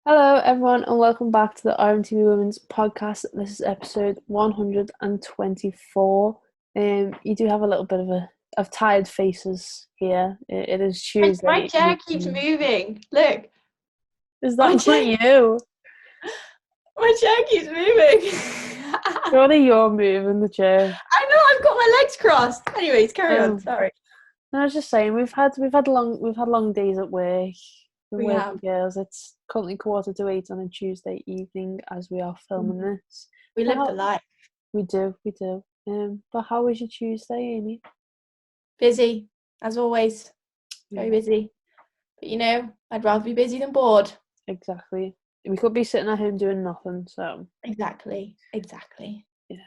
Hello, everyone, and welcome back to the RMTV Women's Podcast. This is episode 124. You do have a little bit of tired faces here. It is Tuesday. My chair keeps moving. Look. Is that you? My chair keeps moving. Surely you're moving the chair. I know, I've got my legs crossed. Anyways, carry on. Sorry. No, I was just saying we've had long days at work. We have. Girls. It's currently 7:45 on a Tuesday evening as we are filming this. We live the life. We do. But how was your Tuesday, Amy? Busy, as always. Very busy. But I'd rather be busy than bored. Exactly. We could be sitting at home doing nothing, so. Exactly. Yeah,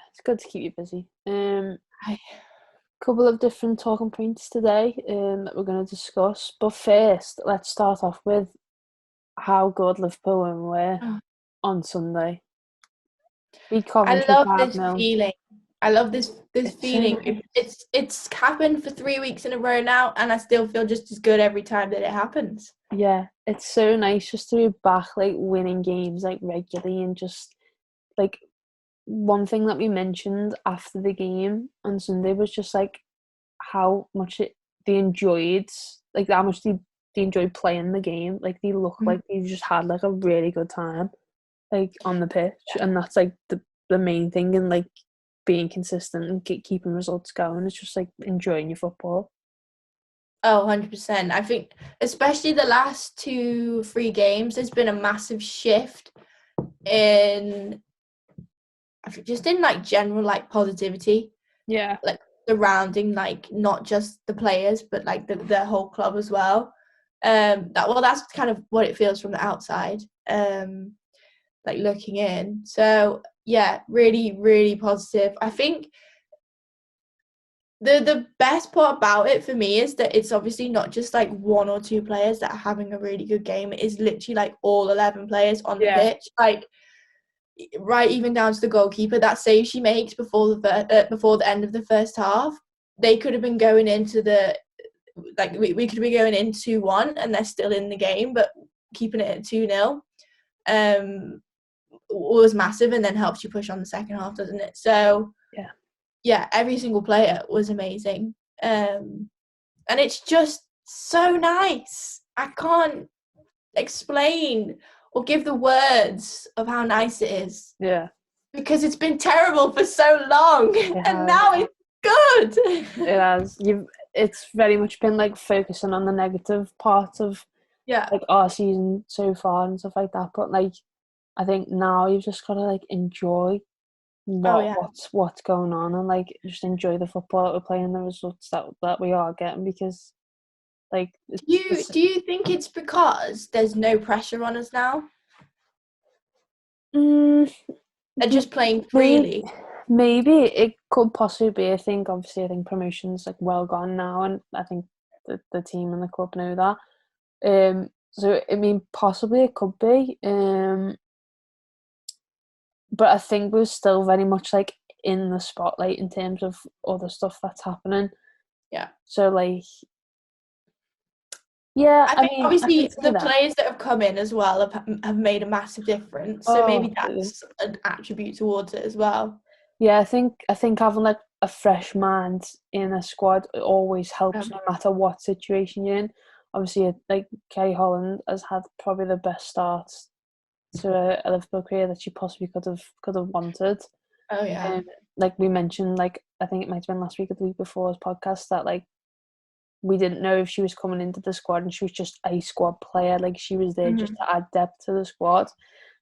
it's good to keep you busy. Couple of different talking points today that we're going to discuss. But first, let's start off with how good Liverpool were on Sunday. I love this feeling. I love this feeling. It's happened for 3 weeks in a row now, and I still feel just as good every time that it happens. Yeah, it's so nice just to be back, winning games regularly, and just one thing that we mentioned after the game on Sunday was just how much they enjoyed, how much they enjoyed playing the game. They look like they've just had a really good time, on the pitch, and that's the main thing. And being consistent and keeping results going. It's just enjoying your football. Oh, 100%. I think especially the last 2-3 games, there's been a massive shift in general positivity. Yeah. Surrounding not just the players but the whole club as well. That's kind of what it feels from the outside. Looking in. So yeah, really, really positive. I think the best part about it for me is that it's obviously not just one or two players that are having a really good game. It is literally all 11 players on the pitch. Right, even down to the goalkeeper, that save she makes before the end of the first half. They could have been going into we could be going in 2-1 and they're still in the game, but keeping it at 2-0 was massive, and then helps you push on the second half, doesn't it? So yeah, every single player was amazing, and it's just so nice. I can't explain or give the words of how nice it is. Yeah, because it's been terrible for so long, and now it's good. It has. It's very much been focusing on the negative part of our season so far and stuff like that. But I think now you've just got to enjoy what's going on, and just enjoy the football that we're playing, the results that we are getting, because do you think it's because there's no pressure on us now? They're just playing freely. Maybe it could possibly be. I think promotion's well gone now, and I think the team and the club know that. So I mean, possibly it could be. But I think we're still very much in the spotlight in terms of other stuff that's happening. Yeah. So yeah, I mean, obviously the players that have come in as well have made a massive difference. So maybe that's an attribute towards it as well. Yeah, I think having a fresh mind in a squad always helps, no matter what situation you're in. Obviously, Kerry Holland has had probably the best start to a Liverpool career that she possibly could have wanted. Oh yeah. We mentioned, I think it might have been last week or the week before's podcast, that we didn't know if she was coming into the squad and she was just a squad player. She was there just to add depth to the squad,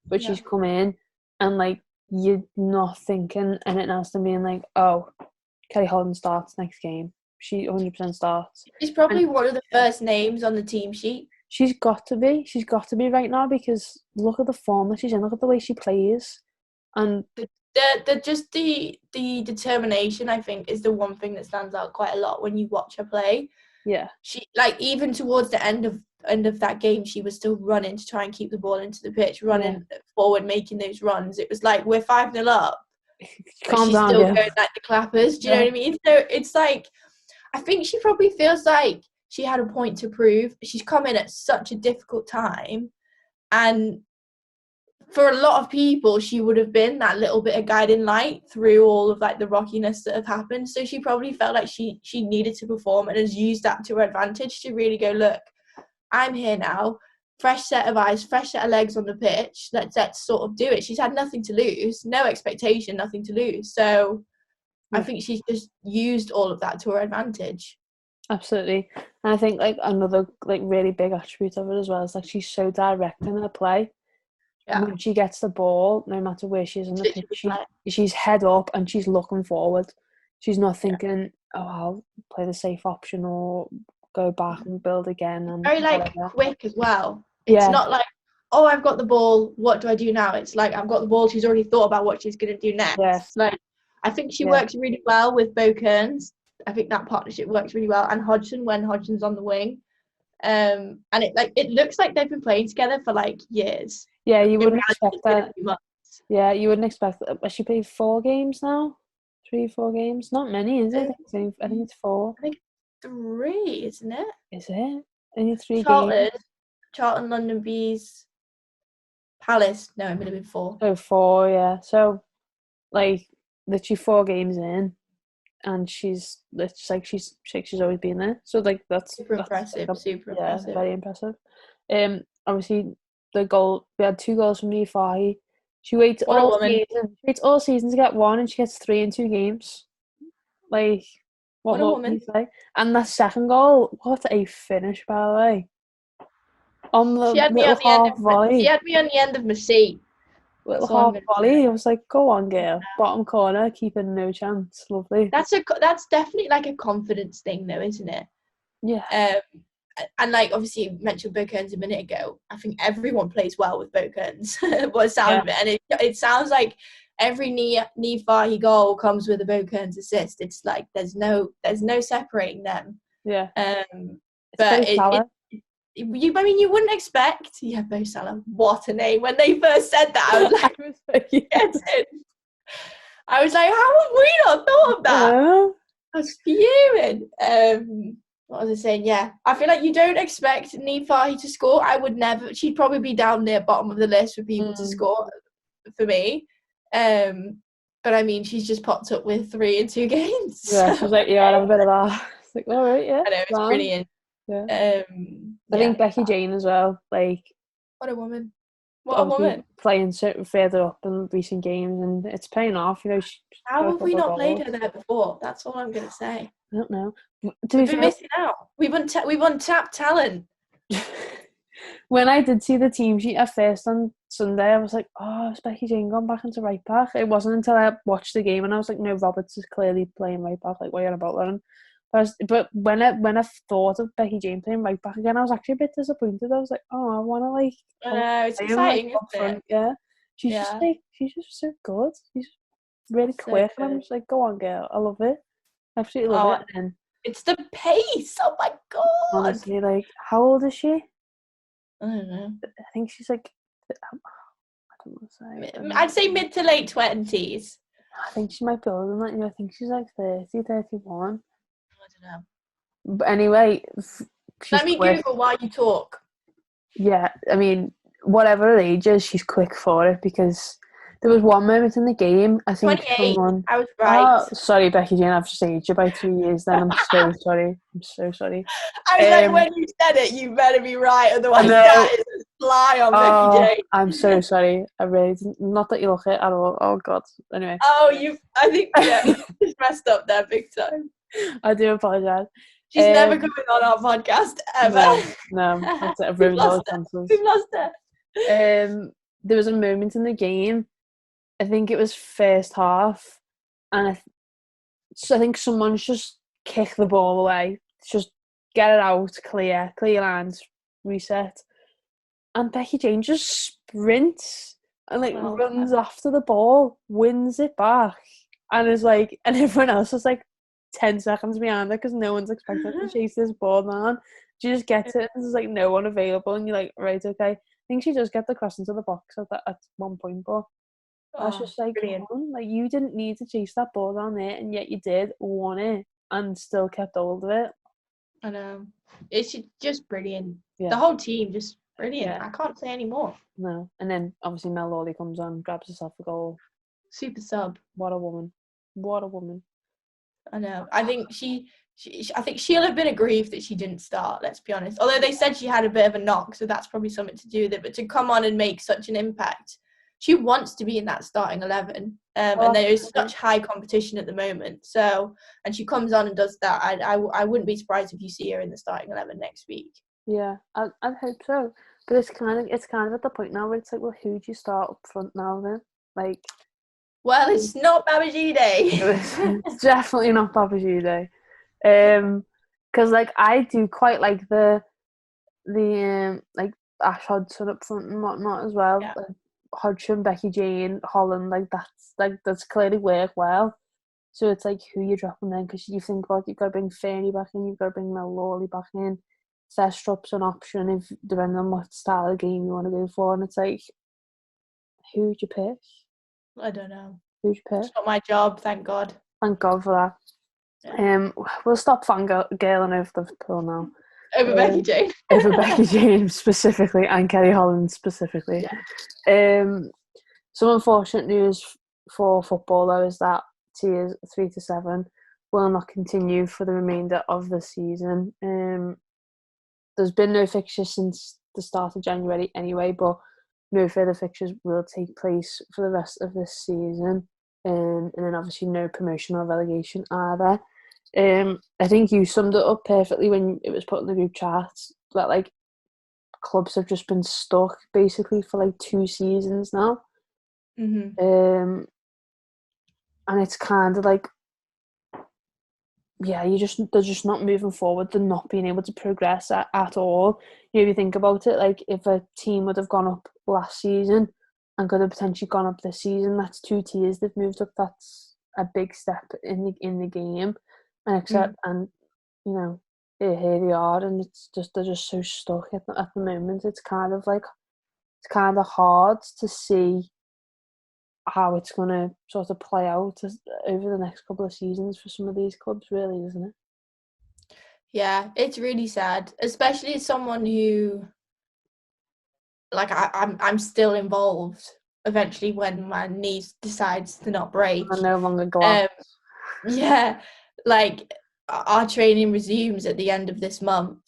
but she's come in and you're not thinking anything else than being oh, Kerry Holland starts next game. She 100% starts. She's probably one of the first names on the team sheet. She's got to be. She's got to be right now, because look at the form that she's in. Look at the way she plays, and the determination, I think, is the one thing that stands out quite a lot when you watch her play. Yeah, she even towards the end of that game, she was still running to try and keep the ball into the pitch, running forward, making those runs. It was we're 5-0 up, but she's still going the clappers. Do you know what I mean? So it's I think she probably feels she had a point to prove. She's come in at such a difficult time, and for a lot of people, she would have been that little bit of guiding light through all of like the rockiness that have happened. So she probably felt like she needed to perform and has used that to her advantage to really go, look, I'm here now, fresh set of eyes, fresh set of legs on the pitch. Let's sort of do it. She's had nothing to lose, no expectation, nothing to lose. So I think she's just used all of that to her advantage. Absolutely. And I think like another like really big attribute of it as well is like she's so direct in her play. Yeah. When she gets the ball, no matter where she is on the pitch, she's head up and she's looking forward. She's not thinking, oh, I'll play the safe option or go back and build again. And very like whatever. quick as well. It's not like, oh, I've got the ball, what do I do now? It's like, I've got the ball, she's already thought about what she's going to do next. Yeah. Like, I think she works really well with Bo Kearns. I think that partnership works really well. And Hodgson, when Hodgson's on the wing. And it looks like they've been playing together for like years. Yeah, you wouldn't expect that. Yeah, you wouldn't expect that. Has she played 4 games now? 3, 4 games? Not many, is it? I think it's 4. I think 3, isn't it? Is it? Only 3 games? Charlton, London Bees, Palace. No, it would have been 4. Oh, 4, yeah. So, like, literally 4 games in, and she's always been there. So, like, that's impressive. Super impressive. Very impressive. Obviously, the goal, we had 2 goals from Nifahi. She waits all season to get 1, and she gets 3 in 2 games. Like, what more can you say? And that second goal, what a finish, by the way. On the little half volley. She had me on the end of my seat. Little half volley. I was like, go on, girl. Bottom corner, keeping no chance. Lovely. That's definitely like a confidence thing, though, isn't it? Yeah. And like obviously you mentioned Bo Kearns a minute ago. I think everyone plays well with Bo Kearns. What sound of it, and it sounds like every Nifahi goal comes with a Bo Kearns assist. It's like there's no separating them. Yeah. But you wouldn't expect. Yeah, Bo Salah. What a name! When they first said that, I was like, I was like, how have we not thought of that? I was fuming. What was I saying? Yeah, I feel like you don't expect Nifahi to score. I would never. She'd probably be down near bottom of the list for people to score for me. But I mean, she's just popped up with 3 in 2 games. Yeah, she was like, yeah, I'll have a bit of that. It's like, all right, yeah. I know, it's brilliant. Yeah. I think Becky Jane as well. Like, what a woman! What a woman! Playing further up in recent games, and it's paying off. You know, how have we not played her there before? That's all I'm gonna say. I don't know. We've been missing out. We've untapped talent. When I did see the team sheet at first on Sunday, I was like, oh, is Becky Jane gone back into right back? It wasn't until I watched the game and I was like, no, Roberts is clearly playing right back. Like, what are you on about then? But when I thought of Becky Jane playing right back again, I was actually a bit disappointed. I was like, oh, I want to like. I know, it's exciting, isn't it? Yeah, she's just so good. She's really quick, and I'm just like, go on, girl, I love it. Absolutely love it. And it's the pace. Oh my god! Honestly, like, how old is she? I don't know. I think she's like, I don't want to say. I'd say mid to late 20s. I think she might be older than that. You know, I think she's like 30, 31. I don't know. But anyway, let me Google while you talk. Yeah, I mean, whatever her age is, she's quick for it because there was one moment in the game, I think 28, I was right. Oh, sorry, Becky Jane, I've just aged you by 3 years then. I'm so sorry. I'm so sorry. I was like, when you said it, you better be right, otherwise that is a fly on Becky Jane. I'm so sorry. I really didn't, not that you look it at all. Oh, God. Anyway. I think, she's messed up there big time. I do apologise. She's never coming on our podcast, ever. No, that's it. I've ruined all the chances. We've lost her. There was a moment in the game, I think it was first half, and I think someone's just kicked the ball away. Just get it out, clear lines, reset. And Becky Jane just sprints and runs after the ball, wins it back, and is like, and everyone else is like 10 seconds behind her because no one's expecting to chase this ball down. She just gets it and there's like no one available, and you're like, right, okay. I think she does get the cross into the box at one point, but I was just like, like, you didn't need to chase that ball down there, and yet you did, won it, and still kept hold of it. I know. It's just brilliant. Yeah. The whole team just brilliant. Yeah. I can't say any more. No. And then obviously Mel Lawley comes on, grabs herself a goal. Super sub. What a woman. What a woman. I know. I think I think she'll have been aggrieved that she didn't start, let's be honest. Although they said she had a bit of a knock, so that's probably something to do with it. But to come on and make such an impact, she wants to be in that starting 11. And there is such high competition at the moment. So, and she comes on and does that. I wouldn't be surprised if you see her in the starting 11 next week. Yeah, I'd hope so. But it's kind of at the point now where it's like, well, who do you start up front now then? Like, well, it's not Babajide. It's definitely not Babajide. Because like I do quite like the like Ash Hodgson up front and whatnot as well. Yeah. Like Hodgson, Becky Jane, Holland, that's clearly worked well. So it's like who you're dropping then, because you think about you've got to bring Fernie back in, you've got to bring Mel Lawley back in. Thestrup's an option if depending on what style of game you want to go for, and it's like who'd you pick? I don't know. Who'd you pick? It's not my job, thank God. Thank God for that. Yeah. We'll stop fangirling over Liverpool now. Over Becky Jane. Over Becky Jane specifically and Kelly Holland specifically. Yeah. Some unfortunate news for football though is that tiers 3 to 7 will not continue for the remainder of the season. There's been no fixtures since the start of January anyway, but no further fixtures will take place for the rest of this season. And then obviously no promotion or relegation either. I think you summed it up perfectly when it was put in the group chat that like clubs have just been stuck basically for like 2 seasons now. Mm-hmm. And it's kind of like, yeah, they're just not moving forward. They're not being able to progress at all. You know, if you think about it, like if a team would have gone up last season and could have potentially gone up this season, that's 2 tiers they've moved up. That's a big step in the game. And you know, here they are, and they're just so stuck at the moment. It's kind of hard to see how it's going to sort of play out over the next couple of seasons for some of these clubs, really, isn't it? Yeah, it's really sad, especially as someone who, like, I'm still involved. Eventually, when my knee decides to not break, I'm no longer glad. Yeah, like our training resumes at the end of this month.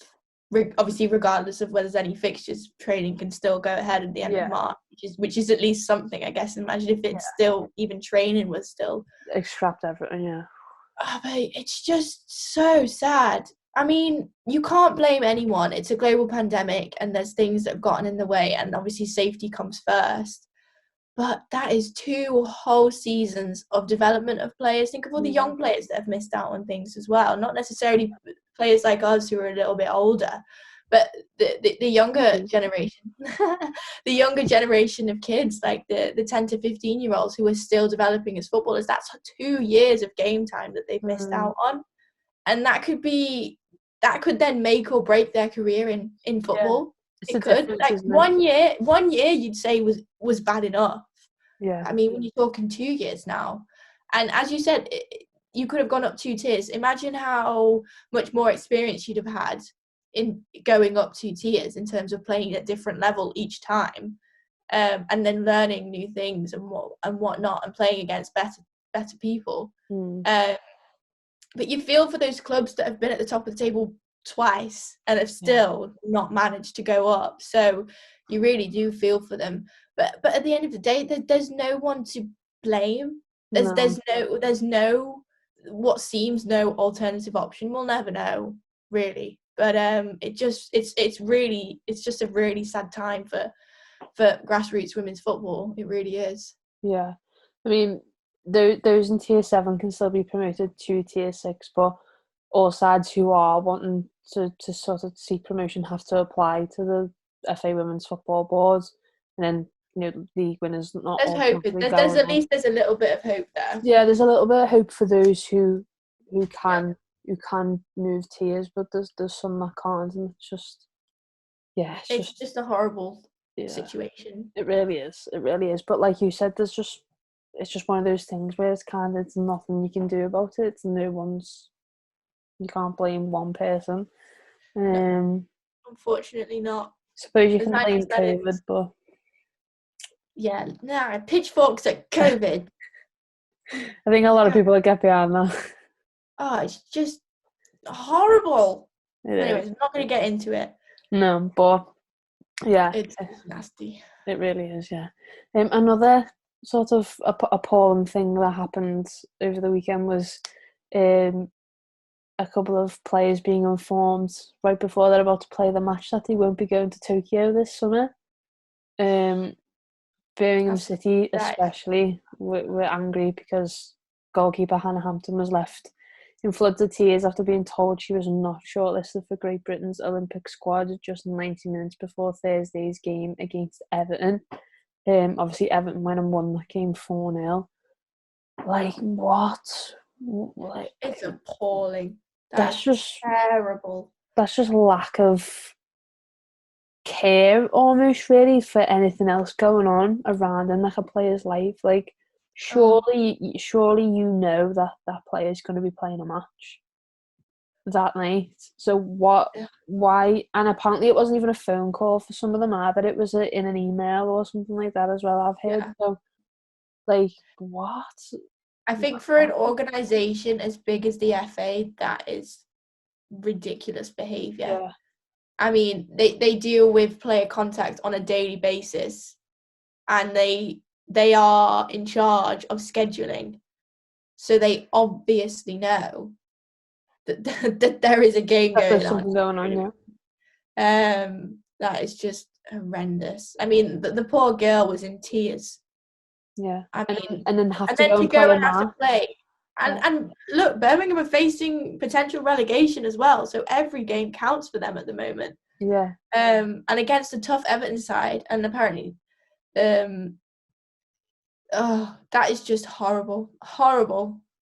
Obviously, regardless of whether there's any fixtures, training can still go ahead at the end of March, which is at least something, I guess. Imagine if it's still, even training was still. They scrapped everything, yeah. Oh, but it's just so sad. I mean, you can't blame anyone. It's a global pandemic and there's things that have gotten in the way, and obviously safety comes first. But that is 2 whole seasons of development of players. Think of all the young players that have missed out on things as well. Not necessarily players like us who are a little bit older, but the younger generation, the younger generation of kids, like the 10 to 15-year-olds who are still developing as footballers. That's 2 years of game time that they've missed out on. And that could then make or break their career in football. Yeah. It could. Like 1 year you'd say was bad enough. Yeah. I mean, when you're talking 2 years now, and as you said, you could have gone up 2 tiers. Imagine how much more experience you'd have had in going up 2 tiers in terms of playing at different level each time, and then learning new things and whatnot, and playing against better people. But you feel for those clubs that have been at the top of the table twice and have still not managed to go up. So you really do feel for them. But at the end of the day, there's no one to blame. There's no what seems no alternative option. We'll never know, really. But it's just a really sad time for grassroots women's football. It really is. Yeah, I mean, those in tier 7 can still be promoted to tier 6, but all sides who are wanting to sort of seek promotion have to apply to the FA Women's Football Board, and then league winners not. There's hope. There's a little bit of hope there. Yeah, there's a little bit of hope for those who can move tiers, but there's some that can't, and it's just it's just a horrible situation. It really is. But like you said, it's just one of those things where it's nothing you can do about it. You can't blame one person. Unfortunately not. Suppose you As can nice blame as that COVID, is. but Yeah, nah, pitchforks at COVID. I think a lot of people would get behind that. Oh, it's just horrible. It Anyways, is. I'm not going to get into it. No, but yeah, It's nasty. it really is. Yeah. Another sort of appalling thing that happened over the weekend was a couple of players being informed right before they're about to play the match that they won't be going to Tokyo this summer. Birmingham City especially were angry because goalkeeper Hannah Hampton was left in floods of tears after being told she was not shortlisted for Great Britain's Olympic squad just 90 minutes before Thursday's game against Everton. Obviously Everton went and won that game 4-0. Like, what? Like, it's appalling. That's just terrible. That's just lack of care almost, really, for anything else going on around in like a player's life. Like, surely you know that that player's going to be playing a match that night. So what? Why? And apparently it wasn't even a phone call for some of them either. It was in an email or something like that as well. I've heard. So, like, what? I think for an organisation as big as the FA, that is ridiculous behaviour. Yeah. I mean, they deal with player contact on a daily basis, and they are in charge of scheduling, so they obviously know that there is a game going There's on. something going on, yeah. That is just horrendous. I mean, the poor girl was in tears. Yeah. I mean, and then have and to then go to and go play and have to play. And look, Birmingham are facing potential relegation as well, so every game counts for them at the moment. Yeah. And against a tough Everton side, and apparently, that is just horrible.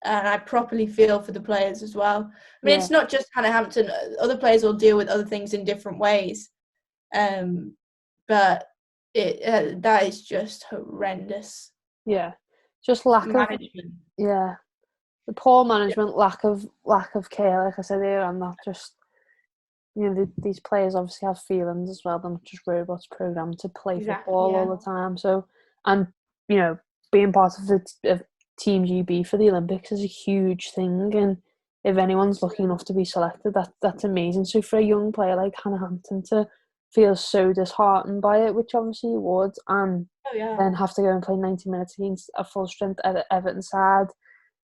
And I properly feel for the players as well. I mean, it's not just Hannah Hampton. Other players will deal with other things in different ways. But that is just horrendous. Yeah. Just lack management. The poor management, lack of care, like I said earlier, and that just, you know, these players obviously have feelings as well. They're not just robots programmed to play football all the time. So, and you know, being part of Team GB for the Olympics is a huge thing, and if anyone's lucky enough to be selected, that's amazing. So for a young player like Hannah Hampton to feel so disheartened by it, which obviously you would, and then have to go and play 90 minutes against a full strength Everton side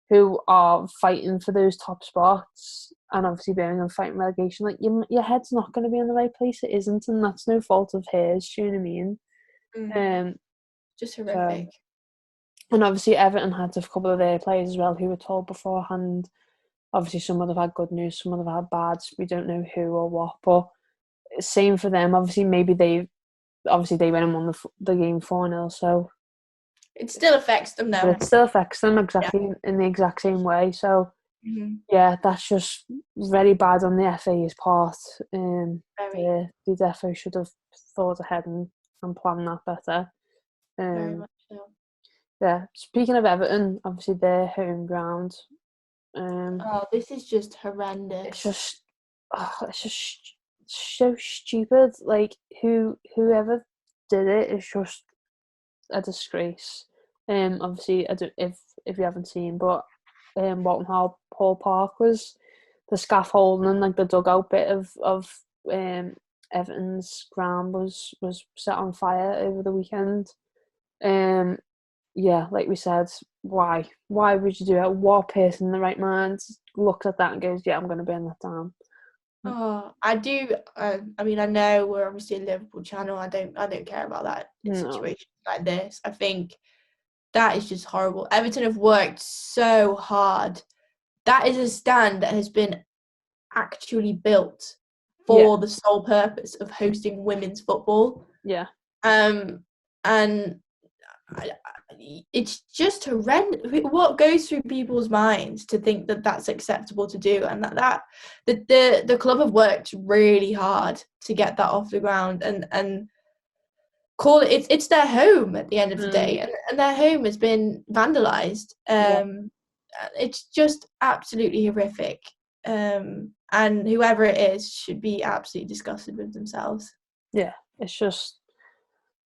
who are fighting for those top spots, and obviously Birmingham fighting relegation, like your head's not going to be in the right place. It isn't, and that's no fault of hers. Do you know what I mean? Just horrific. And obviously Everton had a couple of their players as well who were told beforehand. Obviously some would have had good news, some would have had bad. We don't know who or what, but same for them. Obviously maybe they went and won the game 4-0, so it still affects them though. But it still affects them exactly in the exact same way. So yeah, that's just very bad on the FA's part. The defo should have thought ahead and planned that better. Very much so. Yeah. Speaking of Everton, obviously their home ground. This is just horrendous. It's just so stupid. Like whoever did it is just a disgrace. Obviously, I don't, if you haven't seen, but Walton Hall Park was the scaffolding and like the dugout bit of Everton's ground was set on fire over the weekend. Yeah, like we said, why would you do it? What person in the right mind looks at that and goes, yeah, I'm going to burn that down? I do. I mean, I know we're obviously a Liverpool channel. I don't care about that in situations like this. I think that is just horrible. Everton have worked so hard. That is a stand that has been actually built for the sole purpose of hosting women's football. Yeah. And it's just horrendous. What goes through people's minds to think that that's acceptable to do, and that the club have worked really hard to get that off the ground and call it. It's their home at the end of the day, and their home has been vandalised. It's just absolutely horrific. and whoever it is should be absolutely disgusted with themselves. Yeah, it's just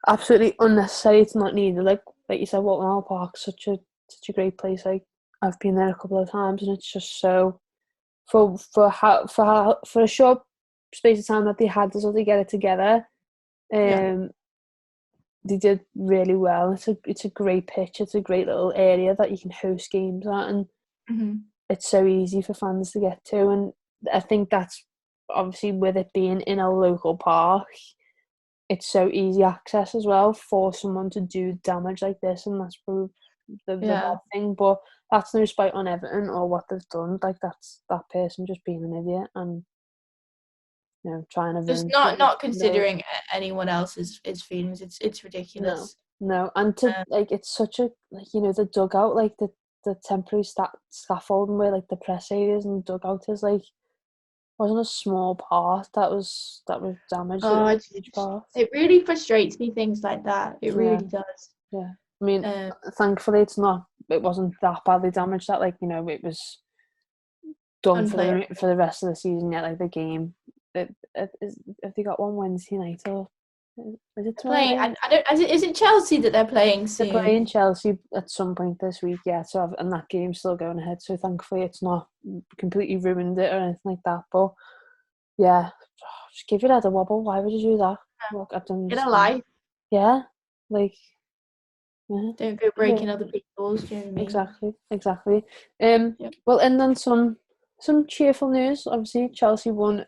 absolutely unnecessary. It's not needed. Like you said, Walton Hall Park's such a great place. Like I've been there a couple of times, and it's just so for a short space of time that they had to sort of get it together. They did really well. It's a great pitch. It's a great little area that you can host games at, and it's so easy for fans to get to. And I think that's obviously with it being in a local park, it's so easy access as well for someone to do damage like this, and that's probably the bad thing. But that's no spite on Everton or what they've done. Like that's that person just being an idiot and trying to just not considering anyone else's feelings. It's ridiculous. No, and to it's such a the dugout, like the temporary scaffolding where like the press areas and the dugout is like wasn't a small part that was damaged. Oh, it was a huge part. It really frustrates me, things like that. It really does. Yeah, I mean, thankfully it wasn't that badly damaged that it was done for the rest of the season yet. Like the game, if they got one Wednesday night or is it tomorrow? Is it Chelsea that they're playing soon? They're playing Chelsea at some point this week, yeah. So and that game's still going ahead. So thankfully it's not completely ruined it or anything like that. But yeah, just give your head a wobble. Why would you do that? Look, I don't get a life. Yeah, like. Yeah. Don't go breaking other people's. Do you know what I mean? Exactly. Well, and then some cheerful news. Obviously, Chelsea won.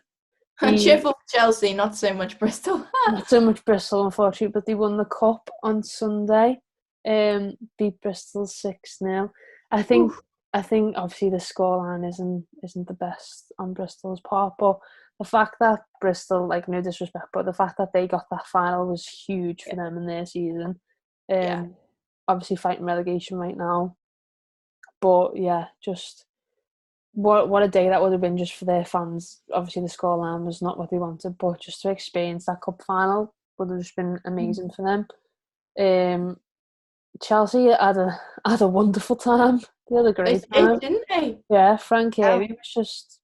Cheerful for Chelsea, not so much Bristol. Not so much Bristol, unfortunately, but they won the cup on Sunday. Beat Bristol 6-0. I think obviously the scoreline isn't the best on Bristol's part, but the fact that Bristol, like no disrespect, but the fact that they got that final was huge for them in their season. Obviously fighting relegation right now, but yeah, just what a day that would have been just for their fans. Obviously the scoreline was not what they wanted, but just to experience that cup final would have just been amazing for them. Chelsea had a wonderful time. They had a great time, didn't they? Yeah, Frank Carey was just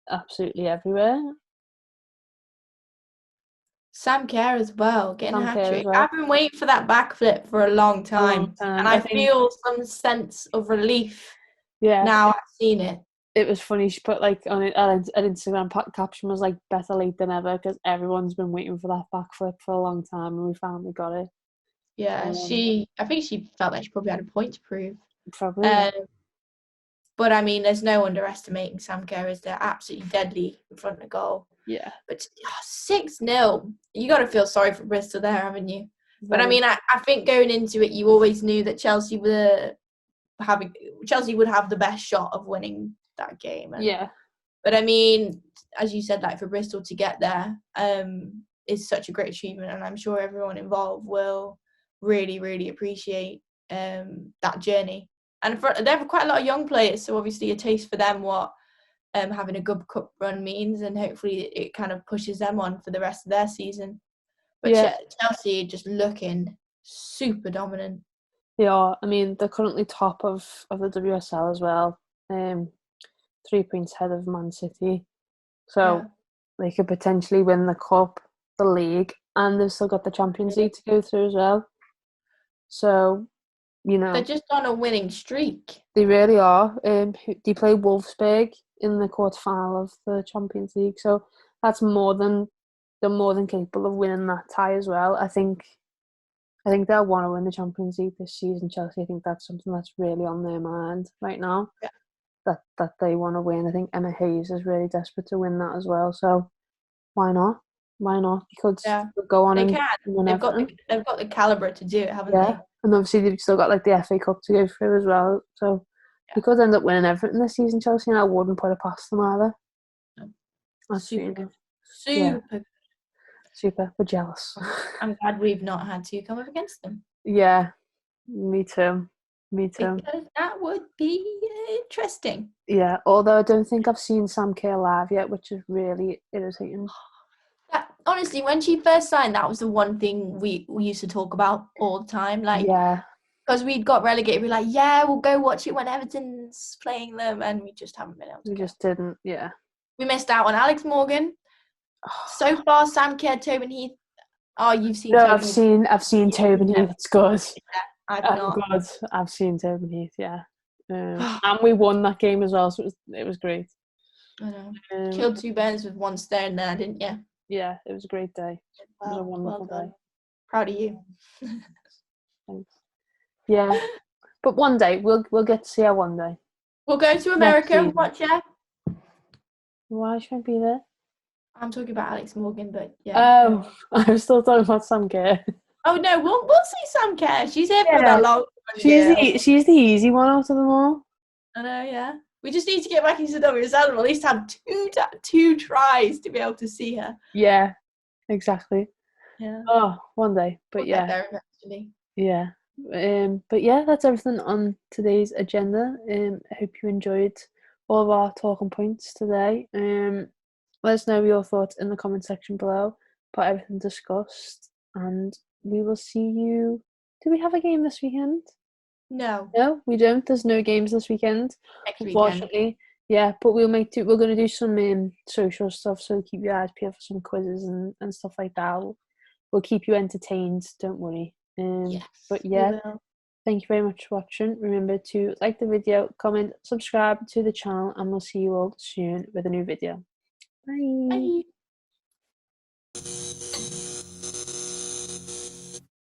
absolutely everywhere. Sam Kerr as well, getting a hat-trick. I've been waiting for that backflip for a long time. And I feel some sense of relief now I've seen it. It was funny, she put on it an Instagram caption was like better late than ever because everyone's been waiting for that backflip for a long time and we finally got it. Yeah, I think she felt like she probably had a point to prove. Probably. But I mean, there's no underestimating Sam Kerr. They're absolutely deadly in front of the goal. Yeah. But 6-0, you got to feel sorry for Bristol there, haven't you? But I mean, I think going into it, you always knew that Chelsea would have the best shot of winning that game. But I mean, as you said, like for Bristol to get there is such a great achievement, and I'm sure everyone involved will really, really appreciate that journey. And they have quite a lot of young players, so obviously a taste for them what having a good cup run means, and hopefully it kind of pushes them on for the rest of their season. But Chelsea just looking super dominant. Yeah, I mean they're currently top of the WSL as well, 3 points ahead of Man City, so they could potentially win the cup, the league, and they've still got the Champions League to go through as well. So, they're just on a winning streak. They really are. They play Wolfsburg in the quarterfinal of the Champions League, so that's they're more than capable of winning that tie as well. I think they'll want to win the Champions League this season, Chelsea. I think that's something that's really on their mind right now. Yeah. That they want to win. I think Emma Hayes is really desperate to win that as well. So why not? Why not? They could go on and win everything. They've got the calibre to do it, haven't they? And obviously they've still got the FA Cup to go through as well. So they could end up winning everything this season, Chelsea, and I wouldn't put it past them either. That's super good. Super. We're jealous. I'm glad we've not had to come up against them. Yeah, me too. Because that would be interesting. Yeah, although I don't think I've seen Sam Kerr live yet, which is really irritating. Honestly, when she first signed, that was the one thing we used to talk about all the time. Because we'd got relegated, we're like, yeah, we'll go watch it when Everton's playing them, and we just haven't been able to. We just didn't, yeah. We missed out on Alex Morgan. So far, Sam Kerr, Tobin Heath. Oh, you've seen? No, Tobin I've seen Tobin Heath. It's good. Yeah, I've not. Good. I've seen Tobin Heath. Yeah, and we won that game as well, so it was great. I know. Killed 2 birds with 1 stone there, didn't you? Yeah, it was a great day. It was a wonderful day. Proud of you. Thanks. Yeah, but one day we'll get to see her one day. We'll go to America and watch her. Why should I be there? I'm talking about Alex Morgan, but yeah. Oh, I was still talking about Sam Kerr. Oh no, we'll see Sam Kerr. She's here for the long one. She's the easy one out of them all. I know, yeah. We just need to get back into WSL and at least have two tries to be able to see her. Yeah, exactly. Yeah. Oh, one day, but we'll get there eventually. Yeah. But yeah, that's everything on today's agenda. I hope you enjoyed all of our talking points today. Let us know your thoughts in the comment section below about everything discussed, and we will see you. Do we have a game this weekend? No, we don't. There's no games this weekend, unfortunately. Yeah, but we're going to do some social stuff, so keep your eyes peeled for some quizzes and stuff like that. We'll keep you entertained. Don't worry. Yes, but yeah, thank you very much for watching. Remember to like the video, comment, subscribe to the channel, and we'll see you all soon with a new video. Bye. Bye.